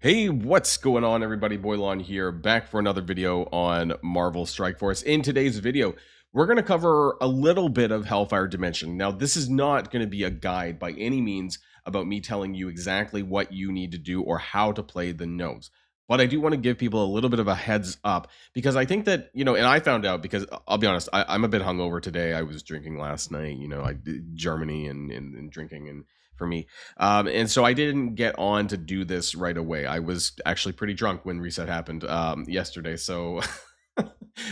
Hey, what's going on, everybody? Boilon here, back for another video on Marvel Strike Force. In today's video, we're going to cover a little bit of Hellfire Dimension. Now, this is not going to be a guide by any means about me telling you exactly what you need to do or how to play the nodes. But I do want to give people a little bit of a heads up because I think that, and I found out because I'll be honest, I'm a bit hungover today. I was drinking last night, I did Germany and drinking and for me. And so I didn't get on to do this right away. I was actually pretty drunk when reset happened yesterday. So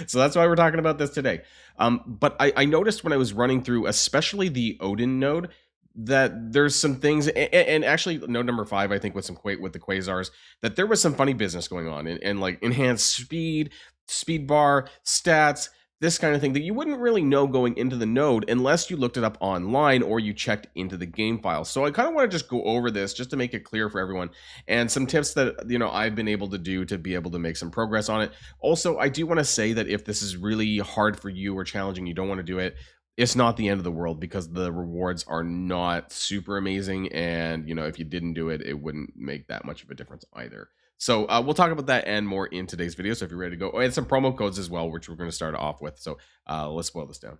so that's why we're talking about this today. But I noticed when I was running through, especially the Odin node, that there's some things, and actually node number 5, I think with with the quasars, that there was some funny business going on, and like enhanced speed bar, stats, this kind of thing that you wouldn't really know going into the node unless you looked it up online or you checked into the game file. So I kind of want to just go over this just to make it clear for everyone and some tips that I've been able to do to be able to make some progress on it. Also, I do want to say that if this is really hard for you or challenging, you don't want to do it, it's not the end of the world because the rewards are not super amazing, and if you didn't do it, it wouldn't make that much of a difference either. So we'll talk about that and more in today's video. So if you're ready to go, and some promo codes as well, which we're going to start off with. So let's boil this down.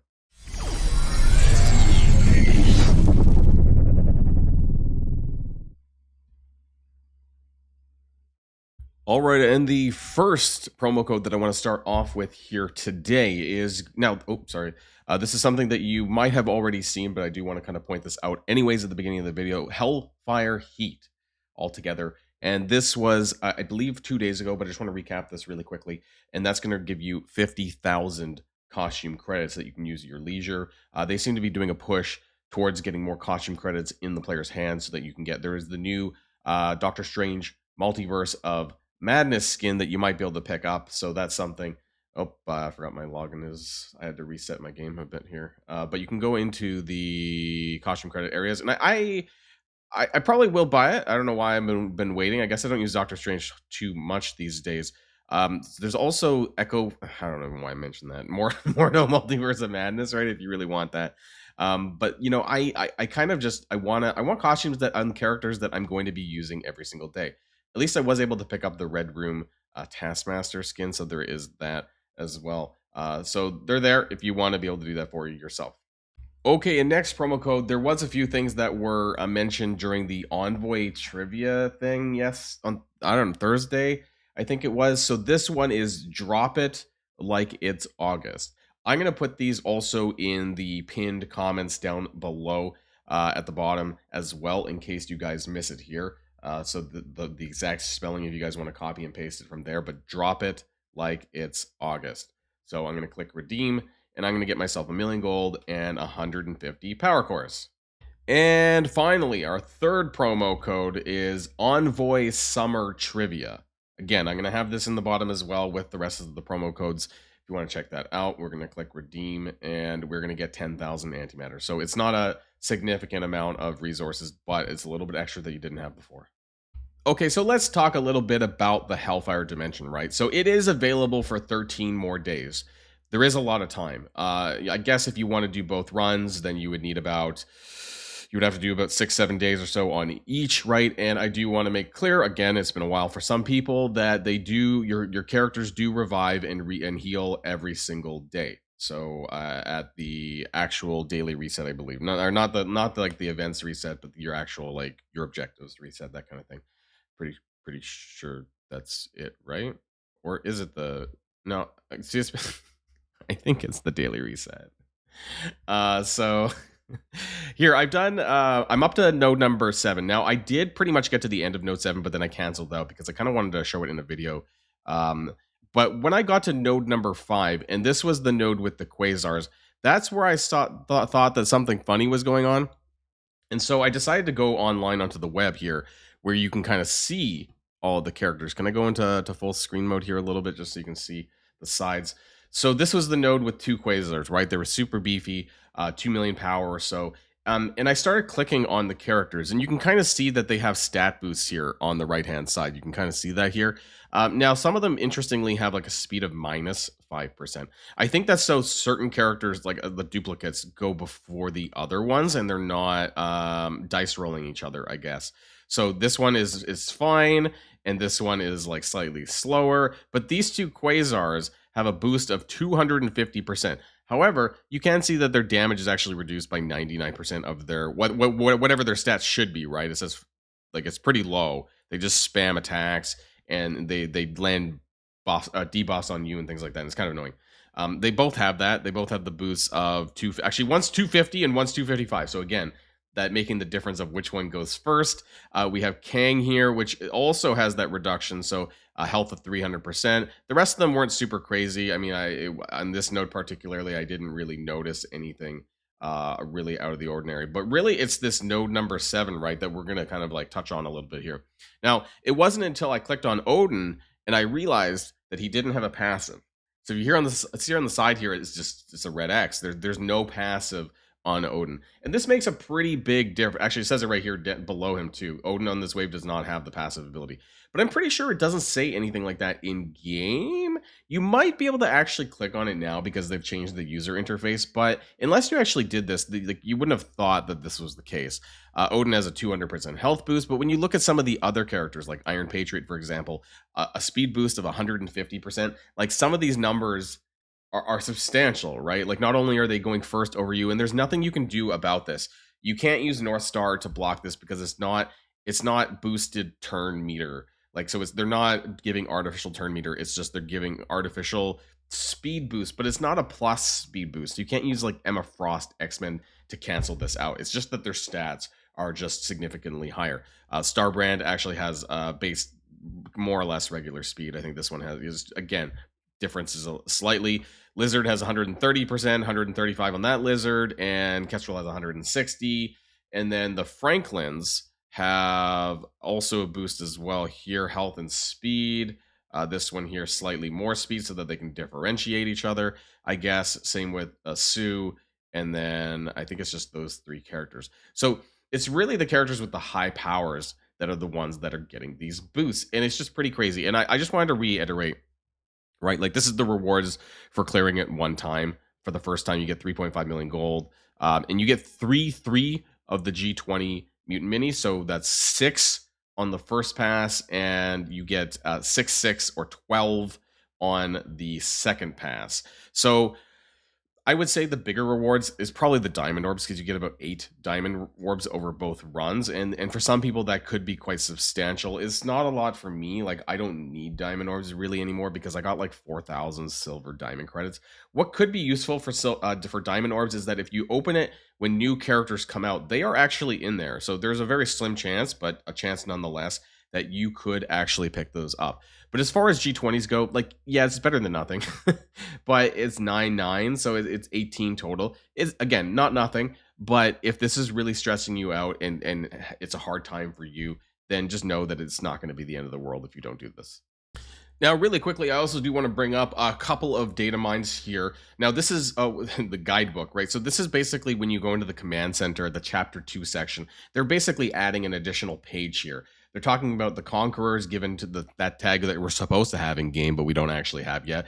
All right, and the first promo code that I want to start off with here today is now. Oh, sorry. This is something that you might have already seen, but I do want to kind of point this out anyways at the beginning of the video. Hellfire Heat altogether. And this was, I believe, 2 days ago, but I just want to recap this really quickly. And that's going to give you 50,000 costume credits that you can use at your leisure. They seem to be doing a push towards getting more costume credits in the player's hands so that you can get, there is the new Doctor Strange Multiverse of Madness skin that you might be able to pick up. So that's something. Oh, I forgot my login is, I had to reset my game a bit here. But you can go into the costume credit areas. And I probably will buy it. I don't know why I've been waiting. I guess I don't use Doctor Strange too much these days. There's also Echo. I don't know why I mentioned that. More no Multiverse of Madness, right? If you really want that. But I kind of just I want costumes that on characters that I'm going to be using every single day. At least I was able to pick up the Red Room Taskmaster skin, so there is that as well. So they're there if you want to be able to do that for yourself. Okay, and next promo code, there was a few things that were mentioned during the Envoy trivia thing, yes, on, I don't know, Thursday, I think it was. So this one is Drop It Like It's August. I'm going to put these also in the pinned comments down below at the bottom as well, in case you guys miss it here. So the exact spelling, if you guys want to copy and paste it from there, but drop it like it's August. So I'm going to click redeem, and I'm going to get myself 1,000,000 gold and 150 power cores. And finally, our third promo code is Envoy Summer Trivia. Again, I'm going to have this in the bottom as well with the rest of the promo codes. If you want to check that out, we're going to click redeem, and we're going to get 10,000 antimatter. So it's not a significant amount of resources, but it's a little bit extra that you didn't have before. Okay, so let's talk a little bit about the Hellfire Dimension, right? So it is available for 13 more days. There is a lot of time. I guess if you want to do both runs, then you would have to do about 6-7 days or so on each, right? And I do want to make clear, again, it's been a while for some people, that they do, your characters do revive and heal every single day. So at the actual daily reset, I believe, not like the events reset, but your actual, like, your objectives reset, that kind of thing. Pretty sure that's it, right? Or is it the no? Excuse me. I think it's the daily reset. So here I'm up to node number 7. Now I did pretty much get to the end of node 7, but then I canceled out because I kind of wanted to show it in a video. But when I got to node number 5, and this was the node with the quasars, that's where I thought that something funny was going on. And so I decided to go online onto the web here, where you can kind of see all the characters. Can I go into full screen mode here a little bit just so you can see the sides? So this was the node with 2 quasars, right? They were super beefy, 2 million power or so. And I started clicking on the characters, and you can kind of see that they have stat boosts here on the right-hand side. You can kind of see that here. Now, some of them, interestingly, have like a speed of -5%. I think that's so certain characters, like the duplicates, go before the other ones, and they're not dice rolling each other, I guess. So this one is fine, and this one is like slightly slower. But these two quasars have a boost of 250%. However, you can see that their damage is actually reduced by 99% of their whatever their stats should be, right? It says like it's pretty low. They just spam attacks and they land debuffs on you and things like that. And it's kind of annoying. They both have that. They both have the boosts of actually one's 250 and one's 255. So again, that making the difference of which one goes first. We have Kang here, which also has that reduction. So health of 300%. The rest of them weren't super crazy. I mean, on this node particularly, I didn't really notice anything really out of the ordinary. But really, it's this node number 7, right, that we're going to kind of like touch on a little bit here. Now, it wasn't until I clicked on Odin and I realized that he didn't have a passive. So if you hear on the side here, it's a red X. There's no passive on Odin. And this makes a pretty big difference. Actually, it says it right here below him too. Odin on this wave does not have the passive ability. But I'm pretty sure it doesn't say anything like that in game. You might be able to actually click on it now because they've changed the user interface. But unless you actually did this, you wouldn't have thought that this was the case. Odin has a 200% health boost. But when you look at some of the other characters, like Iron Patriot, for example, a speed boost of 150%, like some of these numbers are substantial, right? Like not only are they going first over you, and there's nothing you can do about this. You can't use North Star to block this because it's not boosted turn meter. Like so they're not giving artificial turn meter. It's just they're giving artificial speed boost, but it's not a plus speed boost. You can't use like Emma Frost X-Men to cancel this out. It's just that their stats are just significantly higher. Starbrand actually has base more or less regular speed. I think this one is again difference is slightly. Lizard has 130%, 135 on that Lizard, and Kestrel has 160. And then the Franklins have also a boost as well here, health and speed. This one here, slightly more speed so that they can differentiate each other, I guess. Same with Sue. And then I think it's just those 3 characters. So it's really the characters with the high powers that are the ones that are getting these boosts. And it's just pretty crazy. And I just wanted to reiterate, right? Like this is the rewards for clearing it one time. For the first time, you get 3.5 million gold. And you get 3 of the G20 mutant minis. So that's 6 on the first pass. And you get 6 or 12 on the second pass. So I would say the bigger rewards is probably the diamond orbs because you get about 8 diamond orbs over both runs. And for some people that could be quite substantial. It's not a lot for me. Like I don't need diamond orbs really anymore because I got like 4,000 silver diamond credits. What could be useful for diamond orbs is that if you open it when new characters come out, they are actually in there. So there's a very slim chance, but a chance nonetheless, that you could actually pick those up. But as far as G20s go, like, yeah, it's better than nothing. But it's 9, so it's 18 total. It's, again, not nothing. But if this is really stressing you out and it's a hard time for you, then just know that it's not going to be the end of the world if you don't do this. Now, really quickly, I also do want to bring up a couple of data mines here. Now, this is the guidebook, right? So this is basically when you go into the command center, the chapter 2 section. They're basically adding an additional page here. They're talking about the conquerors given to that tag that we're supposed to have in game, but we don't actually have yet.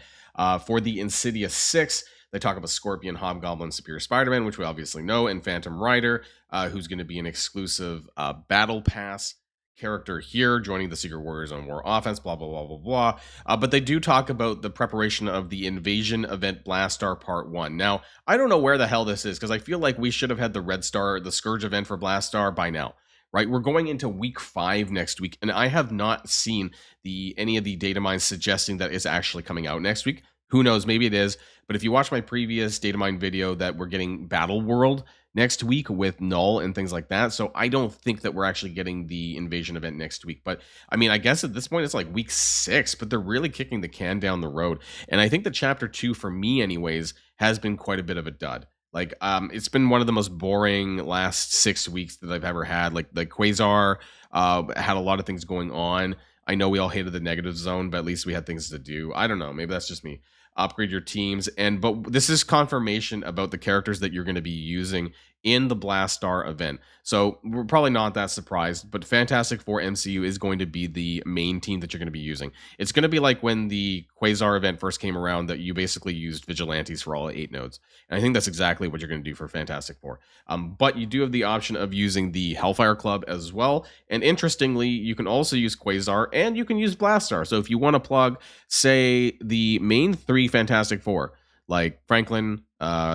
For the Insidious 6, they talk about Scorpion, Hobgoblin, Superior Spider-Man, which we obviously know, and Phantom Rider, who's going to be an exclusive Battle Pass character here, joining the Secret Warriors on War Offense, blah, blah, blah, blah, blah. But they do talk about the preparation of the Invasion Event Blastar Part 1. Now, I don't know where the hell this is, because I feel like we should have had the Red Star, the Scourge event for Blastar by now. Right, we're going into week 5 next week, and I have not seen any of the data mines suggesting that it's actually coming out next week. Who knows? Maybe it is. But if you watch my previous data mine video, that we're getting Battle World next week with Null and things like that. So I don't think that we're actually getting the Invasion event next week. But I mean, I guess at this point it's like week 6, but they're really kicking the can down the road. And I think the chapter 2, for me anyways, has been quite a bit of a dud. Like, it's been one of the most boring last 6 weeks that I've ever had. Like, the Quasar had a lot of things going on. I know we all hated the negative zone, but at least we had things to do. I don't know. Maybe that's just me. upgrade your teams. But this is confirmation about the characters that you're going to be using in the Blast Star event. So we're probably not that surprised, but Fantastic Four MCU is going to be the main team that you're going to be using. It's going to be like when the Quasar event first came around, that you basically used Vigilantes for all 8 nodes. And I think that's exactly what you're going to do for Fantastic Four. But you do have the option of using the Hellfire Club as well. And interestingly, you can also use Quasar and you can use Blast Star. So if you want to plug, say, the main 3 Fantastic Four, like Franklin,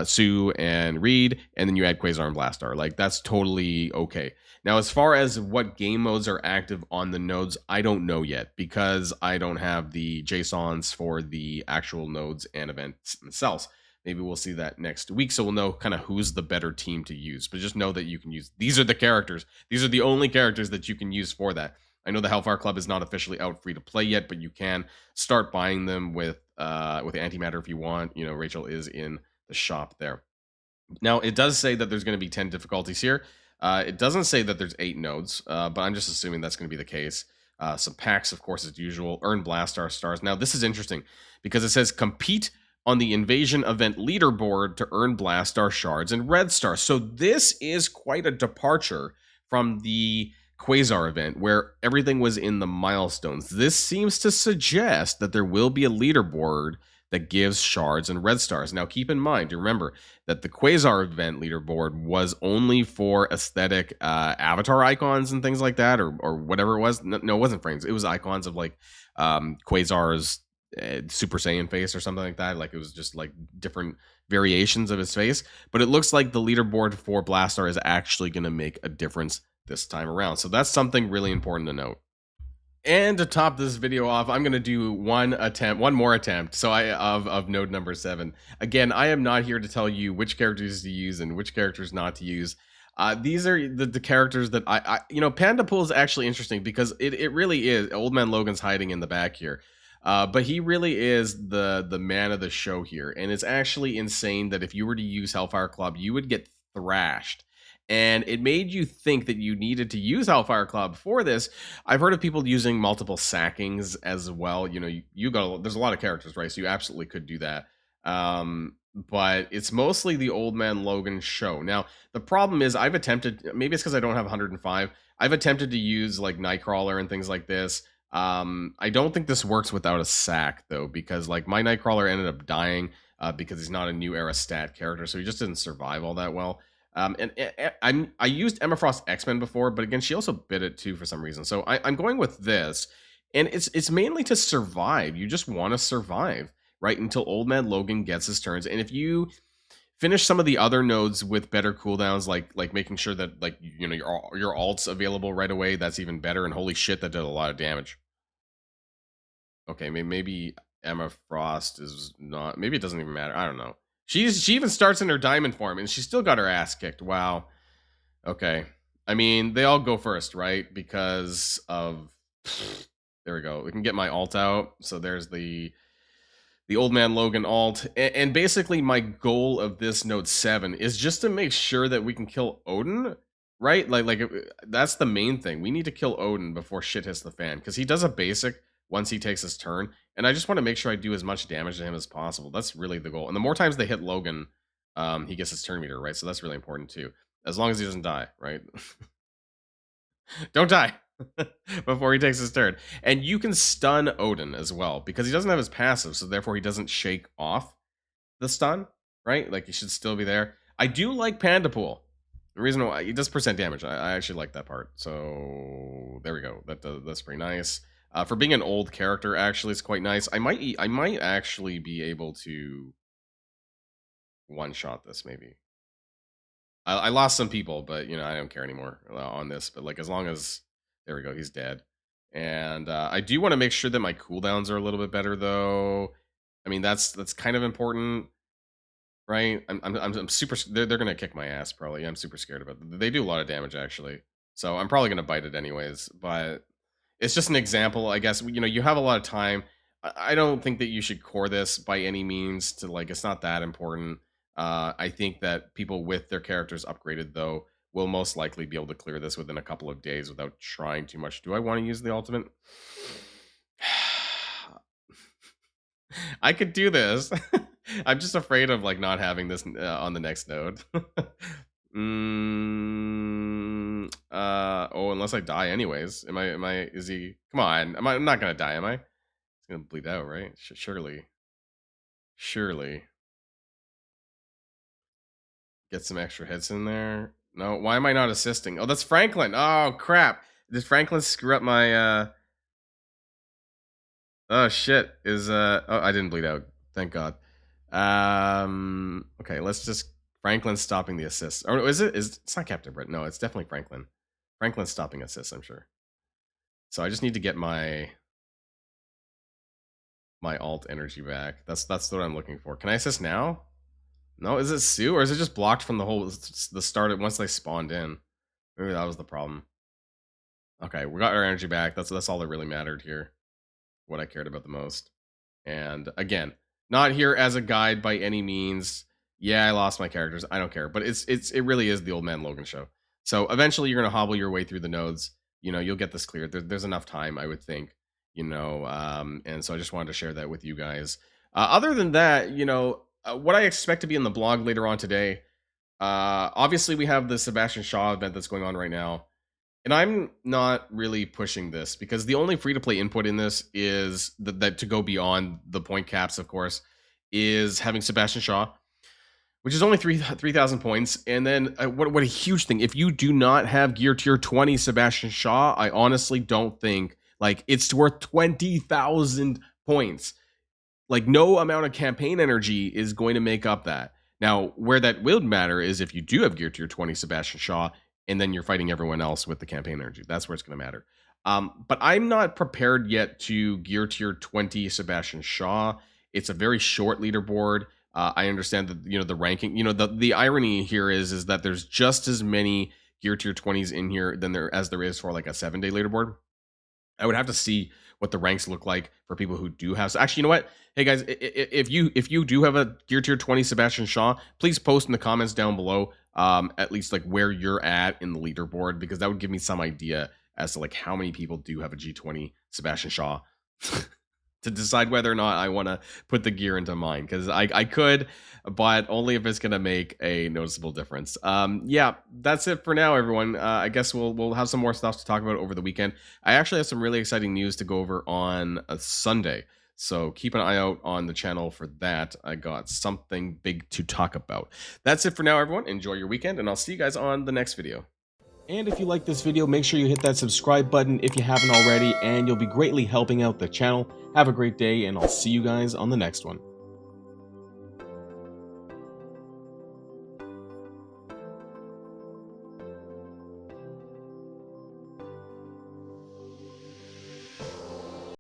Sue, and Reed, and then you add Quasar and Blastar. Like, that's totally okay. Now, as far as what game modes are active on the nodes, I don't know yet because I don't have the JSONs for the actual nodes and events themselves. Maybe we'll see that next week, so we'll know kind of who's the better team to use. But just know that you can use, these are the characters. These are the only characters that you can use for that. I know the Hellfire Club is not officially out free to play yet, but you can start buying them with antimatter if you want. You know, Rachel is in the shop there. Now, it does say that there's going to be 10 difficulties here. It doesn't say that there's 8 nodes, but I'm just assuming that's going to be the case. Some packs, of course, as usual. Earn Blast Star stars. Now, this is interesting because it says compete on the Invasion event leaderboard to earn Blast Star shards and Red Star. So this is quite a departure from the Quasar event where everything was in the milestones. This seems to suggest that there will be a leaderboard that gives shards and red stars. Now, keep in mind, you remember that the Quasar event leaderboard was only for aesthetic avatar icons and things like that, or whatever it was. No, it wasn't frames. It was icons of like Quasar's Super Saiyan face or something like that. Like, it was just like different variations of his face. But it looks like the leaderboard for Blastar is actually going to make a difference this time around. So that's something really important to note. And to top this video off, I'm going to do one more attempt. So of node number 7. Again, I am not here to tell you which characters to use and which characters not to use. These are the characters that I Panda Pool is actually interesting because it really is. Old Man Logan's hiding in the back here. But he really is the man of the show here. And it's actually insane that if you were to use Hellfire Club, you would get thrashed. And it made you think that you needed to use Hellfire Club for this. I've heard of people using multiple sackings as well. You know, there's a lot of characters, right? So you absolutely could do that. But it's mostly the Old Man Logan show. Now, the problem is I've attempted, maybe it's because I don't have 105. I've attempted to use like Nightcrawler and things like this. I don't think this works without a sack though, because like my Nightcrawler ended up dying because he's not a new era stat character. So he just didn't survive all that well. I used Emma Frost X-Men before, but again, she also bit it too for some reason. So I'm going with this, and it's mainly to survive. You just want to survive, right, until Old Man Logan gets his turns. And if you finish some of the other nodes with better cooldowns, like making sure that like your ult's available right away, that's even better. And holy shit, that did a lot of damage. Okay, maybe Emma Frost is not. Maybe it doesn't even matter. I don't know. She even starts in her diamond form, and she still got her ass kicked. Wow. Okay. I mean, they all go first, right? Because of... There we go. We can get my alt out. So there's the Old Man Logan alt. And basically, my goal of this node 7 is just to make sure that we can kill Odin, right? Like that's the main thing. We need to kill Odin before shit hits the fan, because he does a basic once he takes his turn, and I just want to make sure I do as much damage to him as possible. That's really the goal. And the more times they hit Logan, he gets his turn meter, right? So that's really important too. As long as he doesn't die, right? Don't die before he takes his turn. And you can stun Odin as well, because he doesn't have his passive, so therefore he doesn't shake off the stun, right? Like, he should still be there. I do like Panda Pool. The reason why, he does percent damage. I actually like that part. So there we go. That's pretty nice. For being an old character, actually, it's quite nice. I might actually be able to one-shot this, maybe. I lost some people, but, I don't care anymore on this. But, like, as long as... There we go, he's dead. And I do want to make sure that my cooldowns are a little bit better, though. I mean, that's kind of important, right? I'm super... They're going to kick my ass, probably. I'm super scared about them. They do a lot of damage, actually. So I'm probably going to bite it anyways, but... It's just an example, I guess. You have a lot of time. I don't think that you should core this by any means to, like, it's not that important. I think that people with their characters upgraded, though, will most likely be able to clear this within a couple of days without trying too much. Do I want to use the ultimate? I could do this. I'm just afraid of like not having this on the next node. Oh, unless I die anyways. Is he, come on. I'm not gonna die, am I? He's gonna bleed out, right? Surely. Surely. Get some extra hits in there. No, why am I not assisting? Oh, that's Franklin. Oh, crap. Did Franklin screw up my, oh, shit. Oh, I didn't bleed out. Thank God. Okay, let's just, Franklin's stopping the assist. Or it's not Captain Britt. No, it's definitely Franklin. Franklin's stopping assists, I'm sure. So I just need to get my alt energy back. That's what I'm looking for. Can I assist now? No, is it Sue or is it just blocked from the start once they spawned in? Maybe that was the problem. Okay, we got our energy back. That's all that really mattered here. What I cared about the most. And again, not here as a guide by any means. Yeah, I lost my characters. I don't care. But it really is the Old Man Logan show. So eventually you're gonna hobble your way through the nodes. You know, you'll get this cleared. There's enough time, I would think. You know, and so I just wanted to share that with you guys. Other than that, you know, what I expect to be in the blog later on today. Obviously, we have the Sebastian Shaw event that's going on right now. And I'm not really pushing this because the only free-to-play input in this is that to go beyond the point caps, of course, is having Sebastian Shaw, which is only 3,000 points. And then what a huge thing. If you do not have gear tier 20 Sebastian Shaw, I honestly don't think like it's worth 20,000 points. Like no amount of campaign energy is going to make up that. Now, where that will matter is if you do have gear tier 20 Sebastian Shaw, and then you're fighting everyone else with the campaign energy. That's where it's going to matter. But I'm not prepared yet to gear tier 20 Sebastian Shaw. It's a very short leaderboard. I understand that, you know, the ranking, you know, the irony here is that there's just as many gear tier 20s in here than there is for like a 7-day leaderboard. I would have to see what the ranks look like for people who do have. So actually, you know what? Hey guys, if you do have a gear tier 20 Sebastian Shaw, please post in the comments down below at least like where you're at in the leaderboard, because that would give me some idea as to like how many people do have a G20 Sebastian Shaw to decide whether or not I want to put the gear into mine, because I could, but only if it's going to make a noticeable difference. Yeah, that's it for now, everyone. I guess we'll have some more stuff to talk about over the weekend. I actually have some really exciting news to go over on a Sunday, so keep an eye out on the channel for that. I got something big to talk about. That's it for now, everyone. Enjoy your weekend, and I'll see you guys on the next video. And if you like this video, make sure you hit that subscribe button if you haven't already, and you'll be greatly helping out the channel. Have a great day, and I'll see you guys on the next one.